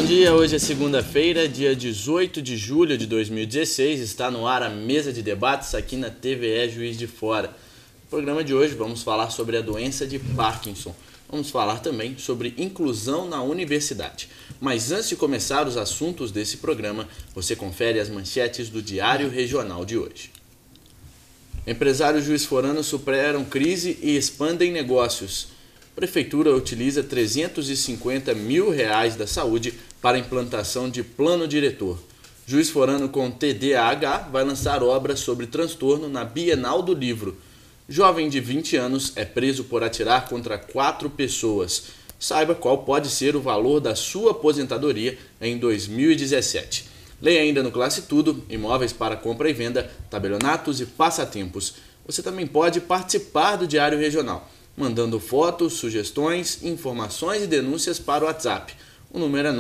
dia, hoje é segunda-feira, dia 18 de julho de 2016, está no ar a mesa de debates aqui na TVE Juiz de Fora. No programa de hoje vamos falar sobre a doença de Parkinson, vamos falar também sobre inclusão na universidade. Mas antes de começar os assuntos desse programa, você confere as manchetes do Diário Regional de hoje. Empresários juiz-foranos superam crise e expandem negócios. Prefeitura utiliza R$ 350 mil da saúde para implantação de plano diretor. Juiz forano com TDAH vai lançar obra sobre transtorno na Bienal do Livro. Jovem de 20 anos é preso por atirar contra 4 pessoas. Saiba qual pode ser o valor da sua aposentadoria em 2017. Leia ainda no Classe Tudo, imóveis para compra e venda, tabelionatos e passatempos. Você também pode participar do Diário Regional, mandando fotos, sugestões, informações e denúncias para o WhatsApp. O número é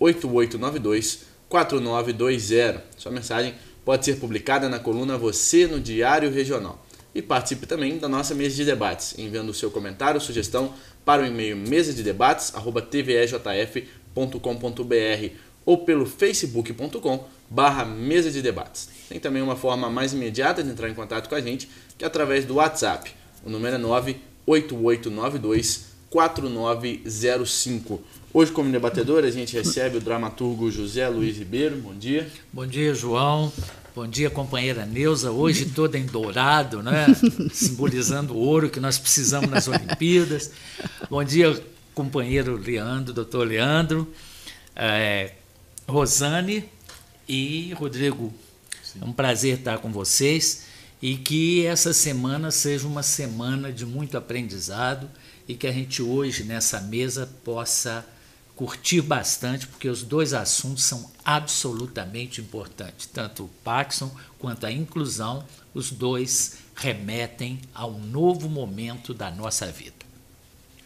98892-4920. Sua mensagem pode ser publicada na coluna Você no Diário Regional. E participe também da nossa mesa de debates, enviando o seu comentário ou sugestão para o e-mail mesadedebates@tvejf.com.br ou pelo facebook.com/mesa de debates. Tem também uma forma mais imediata de entrar em contato com a gente, que é através do WhatsApp. O número é 98892-4905. Hoje, como debatedor, a gente recebe o dramaturgo José Luiz Ribeiro. Bom dia. Bom dia, João. Bom dia, companheira Neuza. Hoje toda em dourado, né? Simbolizando o ouro que nós precisamos nas Olimpíadas. Bom dia, companheiro Leandro, doutor Leandro, Rosane e Rodrigo. Sim. É um prazer estar com vocês. E que essa semana seja uma semana de muito aprendizado e que a gente hoje nessa mesa possa curtir bastante, porque os dois assuntos são absolutamente importantes. Tanto o Parkinson quanto a inclusão, os dois remetem a um novo momento da nossa vida.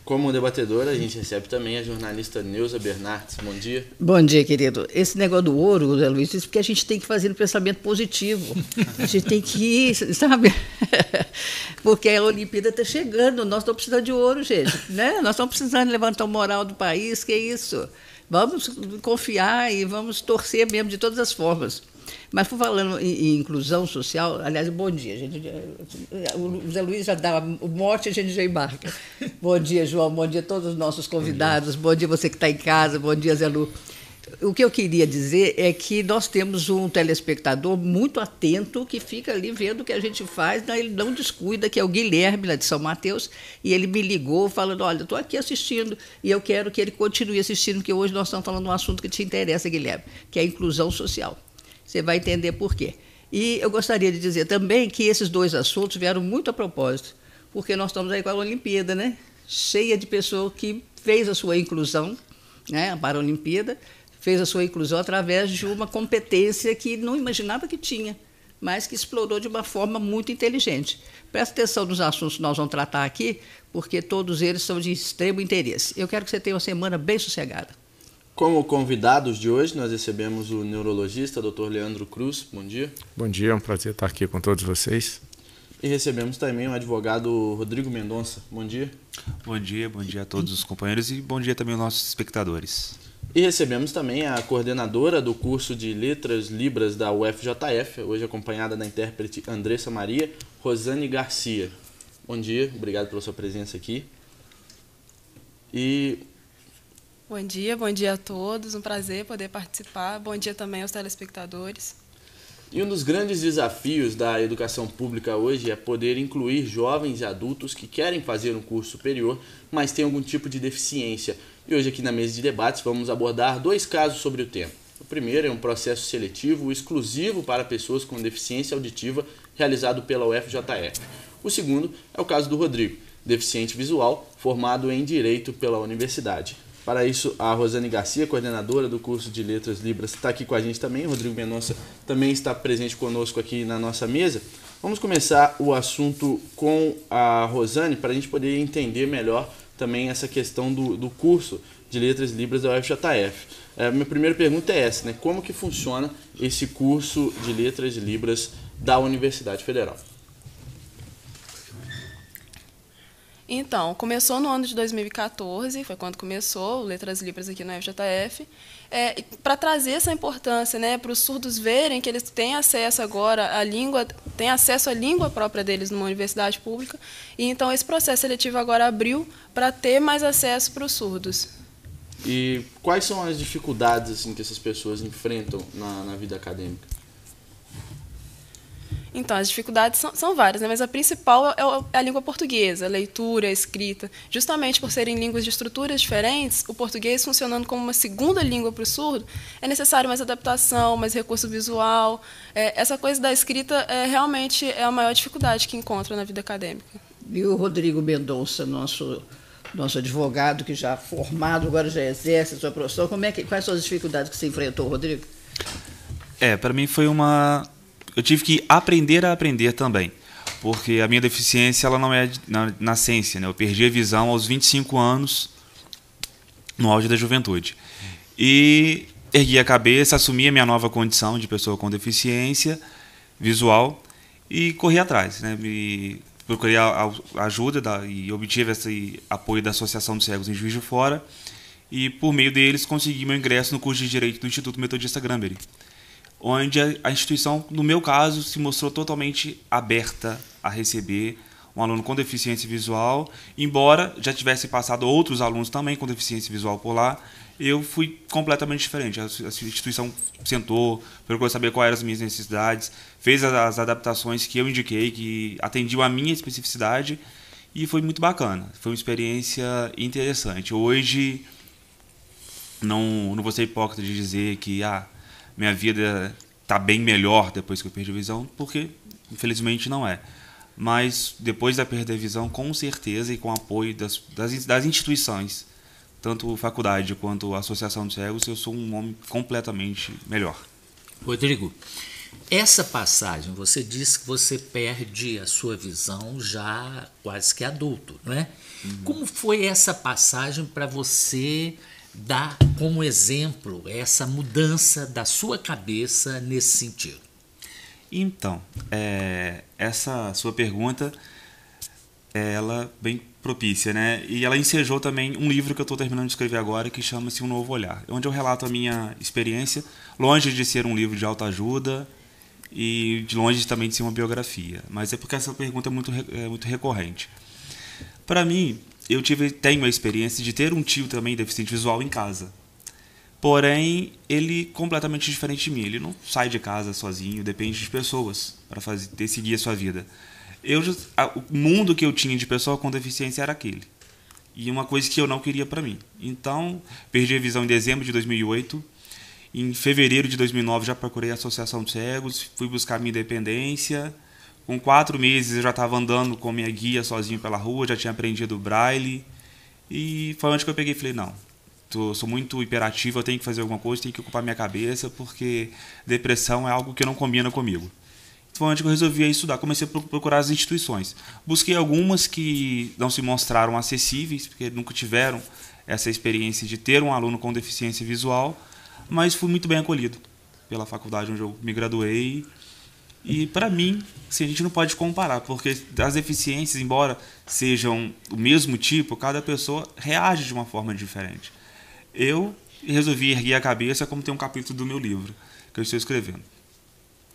Como debatedora, a gente recebe também a jornalista Neuza Bernardes. Bom dia. Bom dia, querido. Esse negócio do ouro, Zé Luiz, isso porque a gente tem que fazer um pensamento positivo. A gente tem que ir, sabe? Porque a Olimpíada está chegando, nós estamos precisando de ouro, gente. Né? Nós estamos precisando levantar o moral do país, que é isso. Vamos confiar e vamos torcer mesmo de todas as formas. Mas falando em inclusão social, aliás, bom dia. O Zé Luiz já dá o mote e a gente já embarca. Bom dia, João, bom dia a todos os nossos convidados, bom dia você que está em casa, bom dia, Zé Lu. O que eu queria dizer é que nós temos um telespectador muito atento que fica ali vendo o que a gente faz, ele não descuida, que é o Guilherme, lá de São Mateus, e ele me ligou falando, olha, estou aqui assistindo e eu quero que ele continue assistindo, porque hoje nós estamos falando de um assunto que te interessa, Guilherme, que é a inclusão social. Você vai entender por quê. E eu gostaria de dizer também que esses dois assuntos vieram muito a propósito, porque nós estamos aí com a Olimpíada, né? Cheia de pessoas que fez a sua inclusão, né? Para a Olimpíada, fez a sua inclusão através de uma competência que não imaginava que tinha, mas que explorou de uma forma muito inteligente. Presta atenção nos assuntos que nós vamos tratar aqui, porque todos eles são de extremo interesse. Eu quero que você tenha uma semana bem sossegada. Como convidados de hoje, nós recebemos o neurologista Dr. Leandro Cruz. Bom dia. Bom dia, é um prazer estar aqui com todos vocês. E recebemos também o advogado Rodrigo Mendonça. Bom dia. Bom dia a todos os companheiros e bom dia também aos nossos espectadores. E recebemos também a coordenadora do curso de Letras Libras da UFJF, hoje acompanhada da intérprete Andressa Maria, Rosane Garcia. Bom dia, obrigado pela sua presença aqui. Bom dia a todos, um prazer poder participar. Bom dia também aos telespectadores. E um dos grandes desafios da educação pública hoje é poder incluir jovens e adultos que querem fazer um curso superior, mas têm algum tipo de deficiência. E hoje aqui na mesa de debates vamos abordar 2 casos sobre o tema. O primeiro é um processo seletivo exclusivo para pessoas com deficiência auditiva realizado pela UFJF. O segundo é o caso do Rodrigo, deficiente visual, formado em Direito pela universidade. Para isso, a Rosane Garcia, coordenadora do curso de Letras Libras, está aqui com a gente também. O Rodrigo Mendonça também está presente conosco aqui na nossa mesa. Vamos começar o assunto com a Rosane para a gente poder entender melhor também essa questão do curso de Letras Libras da UFJF. Minha primeira pergunta é essa, né? Como que funciona esse curso de Letras Libras da Universidade Federal? Então, começou no ano de 2014, foi quando começou o Letras Libras aqui no FJF, para trazer essa importância, né, para os surdos verem que eles têm acesso agora à língua, têm acesso à língua própria deles numa universidade pública, e então esse processo seletivo agora abriu para ter mais acesso para os surdos. E quais são as dificuldades assim, que essas pessoas enfrentam na vida acadêmica? Então, as dificuldades são várias, né? Mas a principal é a língua portuguesa, a leitura, a escrita. Justamente por serem línguas de estruturas diferentes, o português funcionando como uma segunda língua para o surdo, é necessário mais adaptação, mais recurso visual. Essa coisa da escrita realmente é a maior dificuldade que encontra na vida acadêmica. E o Rodrigo Mendonça, nosso advogado, que já formado, agora já exerce a sua profissão, quais são as dificuldades que você enfrentou, Rodrigo? Para mim foi eu tive que aprender a aprender também, porque a minha deficiência ela não é na nascença, né? Eu perdi a visão aos 25 anos, no auge da juventude. E ergui a cabeça, assumi a minha nova condição de pessoa com deficiência visual e corri atrás, né? Procurei a ajuda e obtive esse apoio da Associação dos Cegos em Juiz de Fora e, por meio deles, consegui meu ingresso no curso de Direito do Instituto Metodista Granbury, onde a instituição, no meu caso, se mostrou totalmente aberta a receber um aluno com deficiência visual. Embora já tivesse passado outros alunos também com deficiência visual por lá, eu fui completamente diferente. A instituição sentou, procurou saber quais eram as minhas necessidades, fez as adaptações que eu indiquei, que atendiam a minha especificidade, e foi muito bacana. Foi uma experiência interessante. Hoje, não vou ser hipócrita de dizer que minha vida está bem melhor depois que eu perdi a visão, porque infelizmente não é. Mas depois da perda da visão, com certeza, e com o apoio das instituições, tanto a faculdade quanto a Associação dos Cegos, eu sou um homem completamente melhor. Rodrigo, essa passagem, você disse que você perde a sua visão já quase que adulto, não é? Como foi essa passagem para você dar como exemplo essa mudança da sua cabeça nesse sentido? Então, essa sua pergunta, ela é bem propícia, né? E ela ensejou também um livro que eu estou terminando de escrever agora, que chama-se Um Novo Olhar, onde eu relato a minha experiência, longe de ser um livro de autoajuda e de longe também de ser uma biografia, mas é porque essa pergunta é muito recorrente. Para mim, eu tenho a experiência de ter um tio também deficiente visual em casa. Porém, ele completamente diferente de mim. Ele não sai de casa sozinho, depende de pessoas para seguir a sua vida. O mundo que eu tinha de pessoa com deficiência era aquele. E uma coisa que eu não queria para mim. Então, perdi a visão em dezembro de 2008. Em fevereiro de 2009 já procurei a Associação dos Cegos, fui buscar minha independência. Com 4 meses eu já estava andando com minha guia sozinho pela rua, já tinha aprendido o braille. E foi onde que eu peguei e falei, não, sou muito hiperativo, eu tenho que fazer alguma coisa, tenho que ocupar minha cabeça, porque depressão é algo que não combina comigo. Foi onde que eu resolvi estudar, comecei a procurar as instituições. Busquei algumas que não se mostraram acessíveis, porque nunca tiveram essa experiência de ter um aluno com deficiência visual, mas fui muito bem acolhido pela faculdade onde eu me graduei. E, para mim, assim, a gente não pode comparar, porque as deficiências, embora sejam o mesmo tipo, cada pessoa reage de uma forma diferente. Eu resolvi erguer a cabeça, como tem um capítulo do meu livro que eu estou escrevendo.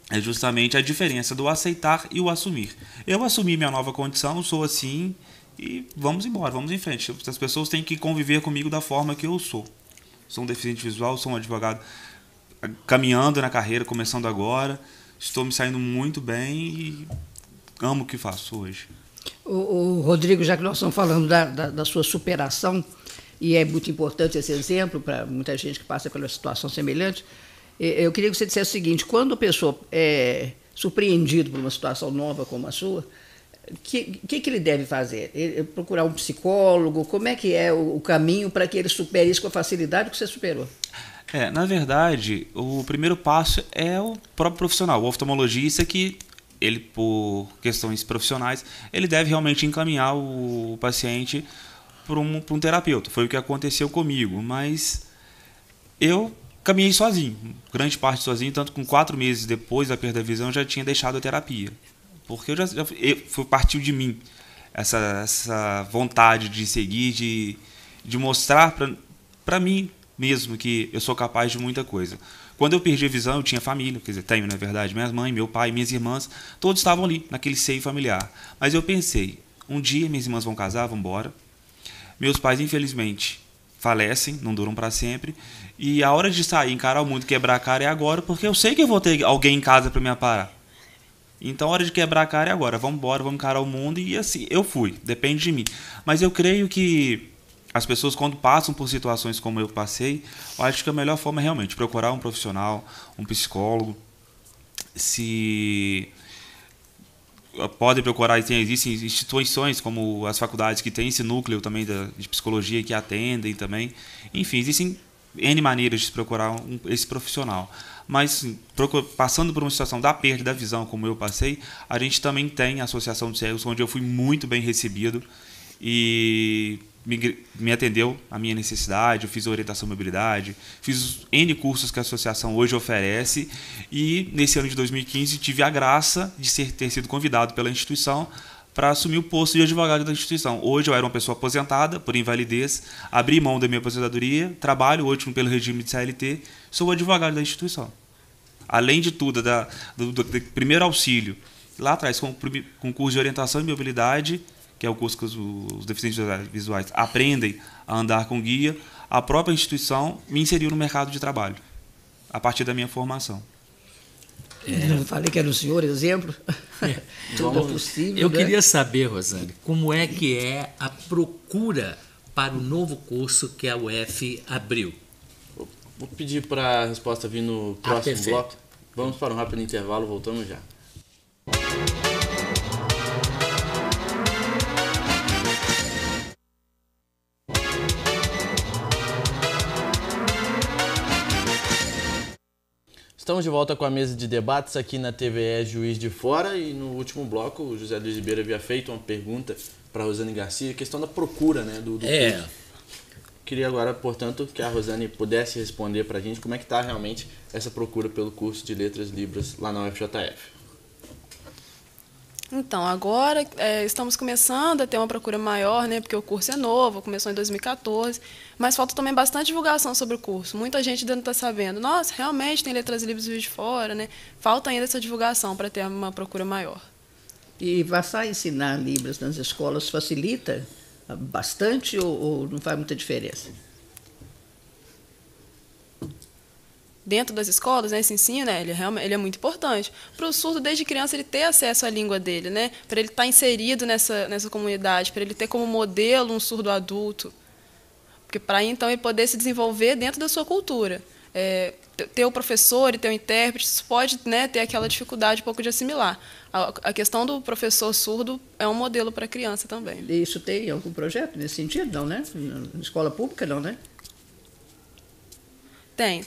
É justamente a diferença do aceitar e o assumir. Eu assumi minha nova condição, sou assim, e vamos embora, vamos em frente. As pessoas têm que conviver comigo da forma que eu sou. Sou um deficiente visual, sou um advogado caminhando na carreira, começando agora. Estou me saindo muito bem e amo o que faço hoje. O Rodrigo, já que nós estamos falando da sua superação, e é muito importante esse exemplo para muita gente que passa pela situação semelhante, eu queria que você dissesse o seguinte: quando a pessoa é surpreendida por uma situação nova como a sua, o que ele deve fazer? Procurar um psicólogo? Como é que é o caminho para que ele supere isso com a facilidade que você superou? Na verdade, o primeiro passo é o próprio profissional, o oftalmologista, que ele, por questões profissionais, ele deve realmente encaminhar o paciente para um terapeuta. Foi o que aconteceu comigo, mas eu caminhei sozinho, grande parte sozinho, tanto com 4 meses depois da perda da visão eu já tinha deixado a terapia, porque partiu de mim essa vontade de seguir, de mostrar para mim mesmo que eu sou capaz de muita coisa. Quando eu perdi a visão, eu tinha família, quer dizer, tenho, na verdade, minha mãe, meu pai, minhas irmãs, todos estavam ali, naquele seio familiar. Mas eu pensei, um dia minhas irmãs vão casar, vão embora. Meus pais, infelizmente, falecem, não duram para sempre. E a hora de sair, encarar o mundo, quebrar a cara é agora, porque eu sei que eu vou ter alguém em casa para me aparar. Então, a hora de quebrar a cara é agora. Vamos embora, vamos encarar o mundo. E assim, eu fui, depende de mim. Mas eu creio que as pessoas, quando passam por situações como eu passei, eu acho que a melhor forma é realmente procurar um profissional, um psicólogo. Se podem procurar, existem instituições como as faculdades que têm esse núcleo também de psicologia que atendem também. Enfim, existem N maneiras de procurar esse profissional. Mas passando por uma situação da perda da visão, como eu passei, a gente também tem a Associação de Cegos, onde eu fui muito bem recebido e me atendeu a minha necessidade. Eu fiz orientação à mobilidade, fiz N cursos que a associação hoje oferece, e nesse ano de 2015 tive a graça de ter sido convidado pela instituição para assumir o posto de advogado da instituição. Hoje eu era uma pessoa aposentada por invalidez, abri mão da minha aposentadoria, trabalho hoje pelo regime de CLT, sou advogado da instituição. Além de tudo, do primeiro auxílio, lá atrás com o curso de orientação e mobilidade, que é o curso que os deficientes visuais aprendem a andar com guia, a própria instituição me inseriu no mercado de trabalho, a partir da minha formação. Não falei que era o senhor exemplo? Tudo é possível. Eu né? queria saber, Rosane, como é que é a procura para o novo curso que a UF abriu? Vou pedir para a resposta vir no próximo perfeito. bloco. Vamos para um rápido intervalo, voltamos já. Estamos de volta com a mesa de debates aqui na TVE Juiz de Fora, e no último bloco o José Luiz Ribeiro havia feito uma pergunta para a Rosane Garcia, a questão da procura, né, do curso. Queria agora, portanto, que a Rosane pudesse responder para a gente como é que está realmente essa procura pelo curso de Letras Libras lá na UFJF. Então, agora estamos começando a ter uma procura maior, né, porque o curso é novo, começou em 2014, mas falta também bastante divulgação sobre o curso. Muita gente ainda não está sabendo. Nossa, realmente tem Letras Libras Juiz de Fora, né? Falta ainda essa divulgação para ter uma procura maior. E passar a ensinar Libras nas escolas facilita bastante ou não faz muita diferença? Dentro das escolas, né, esse ensino, né, ele é muito importante. Para o surdo, desde criança, ele ter acesso à língua dele, né, para ele estar inserido nessa comunidade, para ele ter como modelo um surdo adulto. Porque para aí, então, ele poder se desenvolver dentro da sua cultura. Ter o professor e ter o intérprete, isso pode, né, ter aquela dificuldade um pouco de assimilar. A questão do professor surdo é um modelo para a criança também. E isso tem algum projeto nesse sentido, não, né? Na escola pública, não, né?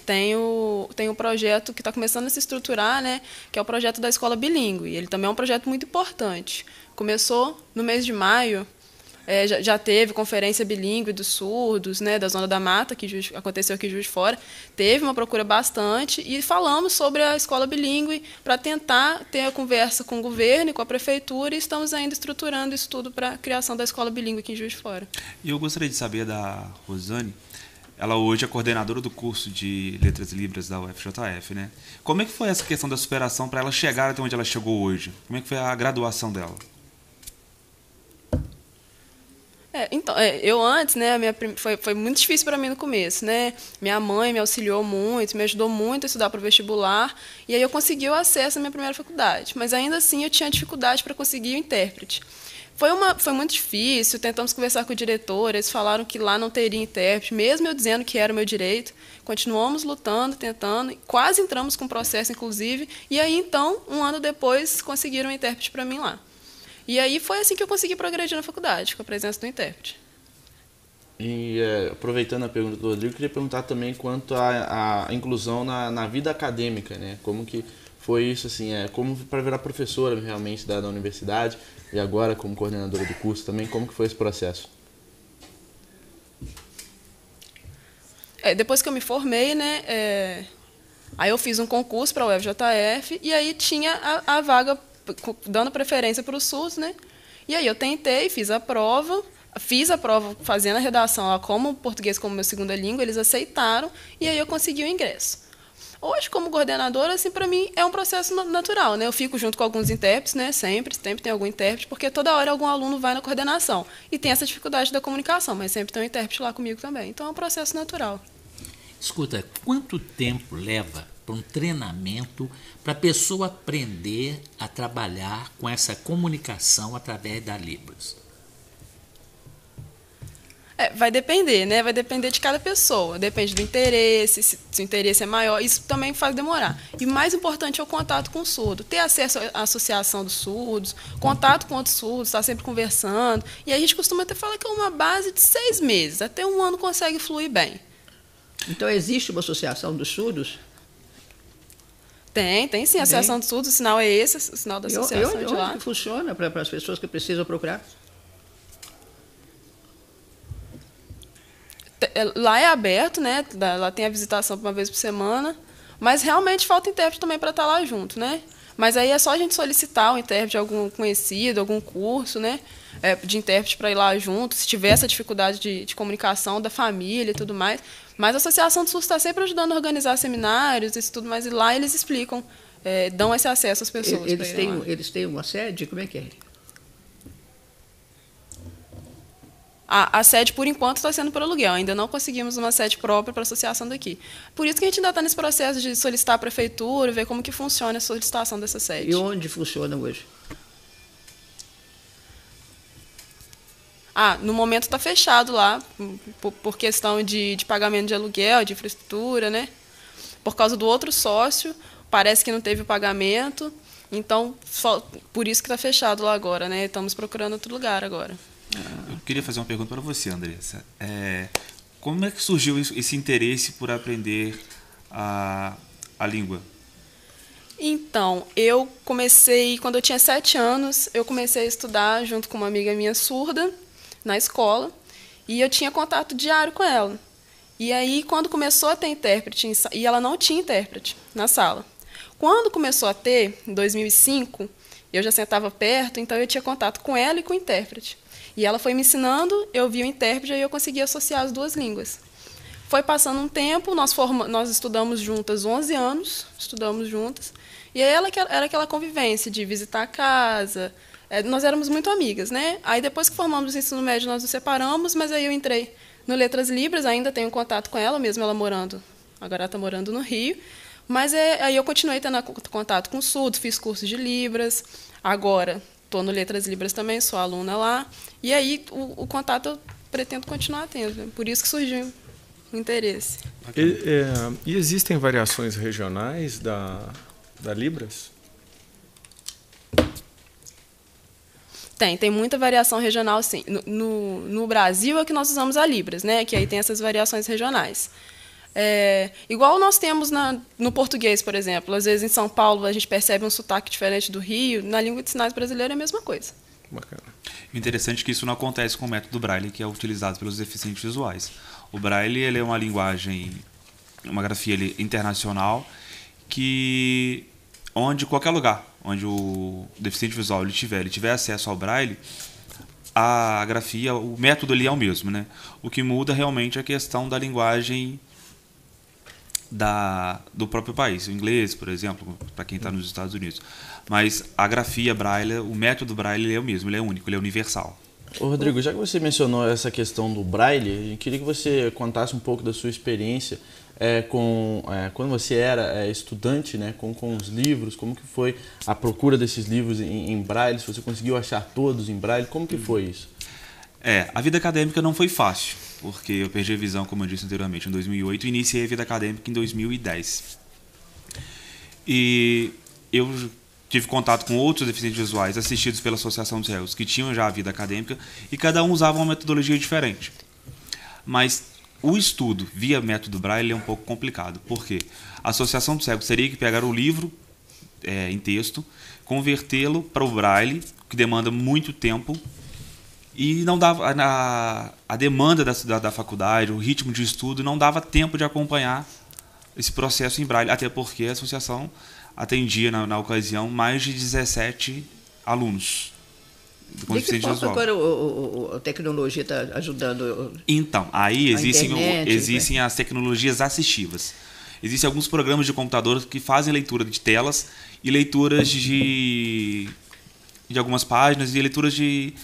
Tem o projeto que está começando a se estruturar, né, que é o projeto da escola bilíngue. Ele também é um projeto muito importante. Começou no mês de maio, já teve conferência bilíngue dos surdos, né, da Zona da Mata, que aconteceu aqui em Juiz de Fora. Teve uma procura bastante e falamos sobre a escola bilíngue para tentar ter a conversa com o governo e com a prefeitura, e estamos ainda estruturando isso tudo para a criação da escola bilíngue aqui em Juiz de Fora. E eu gostaria de saber da Rosane. Ela hoje é coordenadora do curso de Letras Libras da UFJF, né? Como é que foi essa questão da superação para ela chegar até onde ela chegou hoje? Como é que foi a graduação dela? Então, eu antes, né, foi muito difícil para mim no começo, né? Minha mãe me auxiliou muito, me ajudou muito a estudar para o vestibular, e aí eu consegui o acesso à minha primeira faculdade. Mas ainda assim eu tinha dificuldade para conseguir o intérprete. Foi muito difícil, tentamos conversar com o diretor, eles falaram que lá não teria intérprete, mesmo eu dizendo que era o meu direito. Continuamos lutando, tentando, quase entramos com processo, inclusive, e aí, então, um ano depois, conseguiram um intérprete para mim lá. E aí foi assim que eu consegui progredir na faculdade, com a presença do intérprete. E aproveitando a pergunta do Rodrigo, eu queria perguntar também quanto à inclusão na vida acadêmica, né? Como que foi isso, assim, como para virar professora realmente da universidade, e agora como coordenadora do curso também, como que foi esse processo? Depois que eu me formei, né, aí eu fiz um concurso para a UFJF, e aí tinha a vaga dando preferência para os surdos, né? E aí eu tentei, fiz a prova fazendo a redação lá como português como minha segunda língua, eles aceitaram, e aí eu consegui o ingresso. Hoje, como coordenadora, assim, para mim é um processo natural, né? Eu fico junto com alguns intérpretes, né? Sempre tem algum intérprete, porque toda hora algum aluno vai na coordenação e tem essa dificuldade da comunicação, mas sempre tem um intérprete lá comigo também. Então é um processo natural. Escuta, quanto tempo leva para um treinamento para a pessoa aprender a trabalhar com essa comunicação através da Libras? Vai depender, né? Vai depender de cada pessoa. Depende do interesse, se o interesse é maior. Isso também faz demorar. E mais importante é o contato com o surdo. Ter acesso à associação dos surdos, contato com outros surdos, estar sempre conversando. E a gente costuma até falar que é uma base de 6 meses. Até 1 ano consegue fluir bem. Então, existe uma associação dos surdos? Tem sim. A associação dos surdos, o sinal é esse, o sinal da associação de lá. Onde funciona para as pessoas que precisam procurar? Lá é aberto, né? Lá tem a visitação uma vez por semana, mas realmente falta intérprete também para estar lá junto, né? Mas aí é só a gente solicitar o intérprete, algum conhecido, algum curso, né? De intérprete para ir lá junto, se tiver essa dificuldade de comunicação da família e tudo mais. Mas a Associação do SUS está sempre ajudando a organizar seminários, isso tudo mais, e lá eles explicam, dão esse acesso às pessoas. Eles têm uma sede? Como é que é? A sede, por enquanto, está sendo por aluguel. Ainda não conseguimos uma sede própria para a associação daqui. Por isso que a gente ainda está nesse processo de solicitar a prefeitura, ver como que funciona a solicitação dessa sede. E onde funciona hoje? No momento está fechado lá, por questão de pagamento de aluguel, de infraestrutura, né? Por causa do outro sócio, parece que não teve o pagamento, então, por isso que está fechado lá agora, né? Estamos procurando outro lugar agora. Eu queria fazer uma pergunta para você, Andressa. Como é que surgiu esse interesse por aprender a língua? Então, eu comecei, quando eu tinha 7 anos, eu comecei a estudar junto com uma amiga minha surda, na escola, e eu tinha contato diário com ela. E aí, quando começou a ter intérprete, e ela não tinha intérprete na sala. Quando começou a ter, em 2005, eu já sentava perto, então eu tinha contato com ela e com o intérprete. E ela foi me ensinando, eu vi o intérprete e eu consegui associar as 2 línguas. Foi passando um tempo, nós estudamos juntas 11 anos, estudamos juntas, e aí era aquela convivência de visitar a casa, nós éramos muito amigas, né? Aí depois que formamos o ensino médio, nós nos separamos, mas aí eu entrei no Letras Libras, ainda tenho contato com ela, mesmo ela morando, agora ela está morando no Rio, mas aí eu continuei tendo contato com o surdo, fiz cursos de Libras, agora estou no Letras Libras também, sou aluna lá, e aí o contato eu pretendo continuar tendo, né? Por isso que surgiu o interesse. E existem variações regionais da Libras? Tem muita variação regional, sim. No Brasil é que nós usamos a Libras, né? Que aí tem essas variações regionais. Igual nós temos no português, por exemplo. Às vezes em São Paulo a gente percebe um sotaque diferente do Rio. Na língua de sinais brasileira é a mesma coisa. Bacana. O interessante é que isso não acontece com o método Braille, que é utilizado pelos deficientes visuais. O Braille ele é uma linguagem, uma grafia internacional, onde qualquer lugar onde o deficiente visual ele tiver acesso ao Braille, a grafia, o método ali é o mesmo, né? O que muda realmente é a questão da linguagem do próprio país, o inglês, por exemplo, para quem está nos Estados Unidos. Mas a grafia Braille, o método Braille é o mesmo, ele é único, ele é universal. Ô Rodrigo, já que você mencionou essa questão do Braille, eu queria que você contasse um pouco da sua experiência quando você era estudante, né, com os livros, como que foi a procura desses livros em Braille, se você conseguiu achar todos em Braille, como que foi isso? A vida acadêmica não foi fácil, porque eu perdi a visão, como eu disse anteriormente, em 2008 e iniciei a vida acadêmica em 2010. E eu tive contato com outros deficientes visuais assistidos pela Associação dos Cegos que tinham já a vida acadêmica e cada um usava uma metodologia diferente. Mas o estudo via método Braille é um pouco complicado, porque a Associação dos Cegos teria que pegar o livro em texto, convertê-lo para o Braille, que demanda muito tempo, e não dava a demanda da faculdade, o ritmo de estudo, não dava tempo de acompanhar esse processo em Braille, até porque a associação atendia, na ocasião, mais de 17 alunos. com De que deficiência forma visual. agora a tecnologia está ajudando? Então, aí internet, existem as tecnologias assistivas. Existem alguns programas de computador que fazem leitura de telas e leituras de algumas páginas e leituras de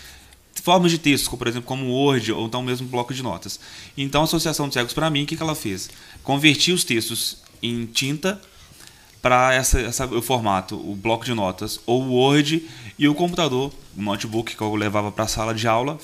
formas de texto, como, por exemplo, como Word ou então mesmo bloco de notas. Então, a Associação de Cegos para mim, o que ela fez? Convertia os textos em tinta para o formato, o bloco de notas ou o Word, e o computador, o notebook que eu levava para a sala de aula,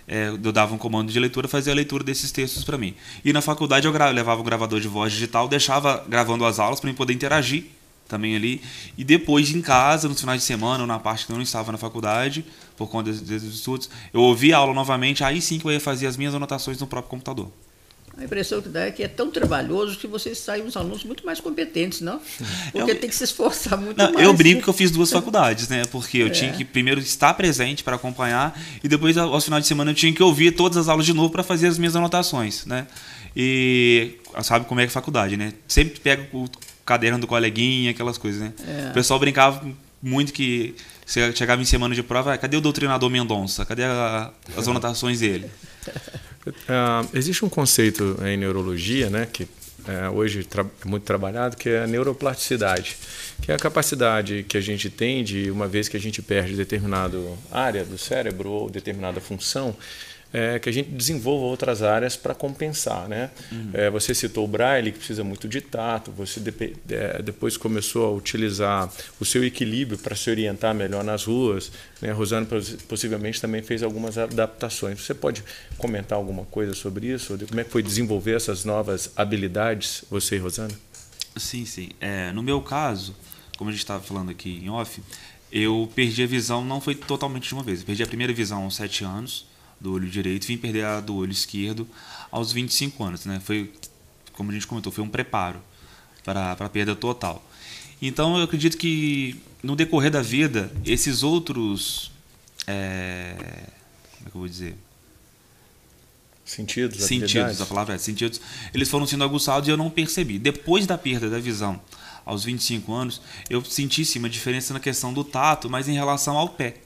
eu dava um comando de leitura, fazia a leitura desses textos para mim. E na faculdade eu levava um gravador de voz digital, deixava gravando as aulas para mim poder interagir também ali. E depois em casa, nos finais de semana ou na parte que eu não estava na faculdade, por conta desses estudos, eu ouvia a aula novamente, aí sim que eu ia fazer as minhas anotações no próprio computador. A impressão que dá é que é tão trabalhoso que vocês saem uns alunos muito mais competentes, não? Porque tem que se esforçar muito mais. Eu brinco que eu fiz 2 faculdades, né? Porque eu tinha que primeiro estar presente para acompanhar e depois, aos finais de semana, eu tinha que ouvir todas as aulas de novo para fazer as minhas anotações, né? E sabe como é que é faculdade, né? Sempre pega o caderno do coleguinha, aquelas coisas, né? O pessoal brincava muito que chegava em semana de prova, cadê o doutrinador Mendonça? Cadê as anotações dele? Existe um conceito em neurologia, né, que hoje é muito trabalhado, que é a neuroplasticidade, que é a capacidade que a gente tem de, uma vez que a gente perde determinada área do cérebro ou determinada função, que a gente desenvolva outras áreas para compensar, né? Você citou o Braille, que precisa muito de tato, você depois começou a utilizar o seu equilíbrio para se orientar melhor nas ruas, né? Rosana possivelmente também fez algumas adaptações. Você pode comentar alguma coisa sobre isso? Como é que foi desenvolver essas novas habilidades, você e Rosana? Sim. No meu caso, como a gente estava falando aqui em off, eu perdi a visão, não foi totalmente de uma vez. Eu perdi a primeira visão aos 7 anos, do olho direito, vim perder a do olho esquerdo aos 25 anos, né? Foi, como a gente comentou, foi um preparo para a perda total. Então, eu acredito que no decorrer da vida, esses outros, como é que eu vou dizer? Sentidos, a palavra sentidos, eles foram sendo aguçados e eu não percebi. Depois da perda da visão, aos 25 anos, eu senti sim uma diferença na questão do tato, mas em relação ao pé.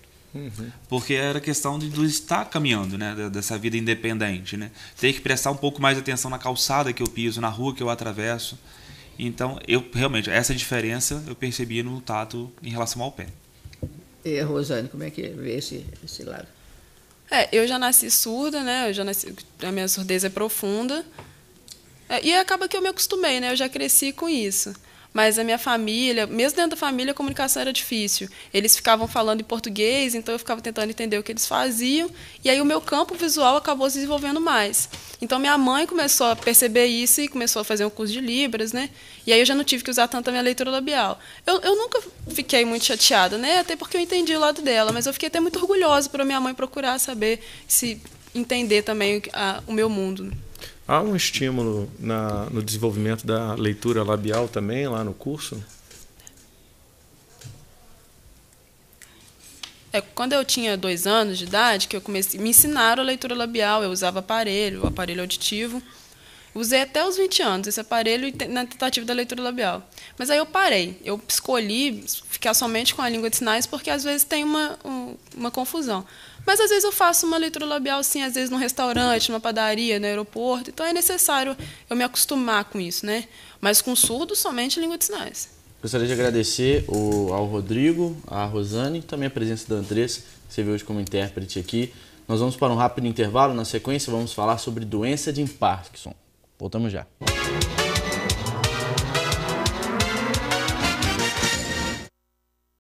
Porque era questão de estar caminhando, né, dessa vida independente, né? Ter que prestar um pouco mais atenção na calçada que eu piso, na rua que eu atravesso. Então, realmente, essa diferença eu percebi no tato em relação ao pé. E Rosane, como é que vê esse lado? Eu já nasci surda, né? A minha surdez é profunda. E acaba que eu me acostumei, né? Eu já cresci com isso. Mas a minha família, mesmo dentro da família, a comunicação era difícil. Eles ficavam falando em português, então eu ficava tentando entender o que eles faziam. E aí o meu campo visual acabou se desenvolvendo mais. Então minha mãe começou a perceber isso e começou a fazer um curso de Libras, né? E aí eu já não tive que usar tanto a minha leitura labial. Eu nunca fiquei muito chateada, né? Até porque eu entendi o lado dela, mas eu fiquei até muito orgulhosa por a minha mãe procurar saber, entender também o meu mundo. Há um estímulo no desenvolvimento da leitura labial também, lá no curso? Quando eu tinha 2 anos de idade, que me ensinaram a leitura labial, eu usava o aparelho auditivo. Usei até os 20 anos esse aparelho na tentativa da leitura labial. Mas aí eu parei. Eu escolhi ficar somente com a língua de sinais porque às vezes tem uma confusão. Mas às vezes eu faço uma leitura labial, sim, às vezes num restaurante, numa padaria, no aeroporto. Então é necessário eu me acostumar com isso, né? Mas com surdo, somente língua de sinais. Gostaria de agradecer ao Rodrigo, à Rosane, também a presença da Andressa, que você veio hoje como intérprete aqui. Nós vamos para um rápido intervalo. Na sequência, vamos falar sobre doença de Parkinson. Voltamos já.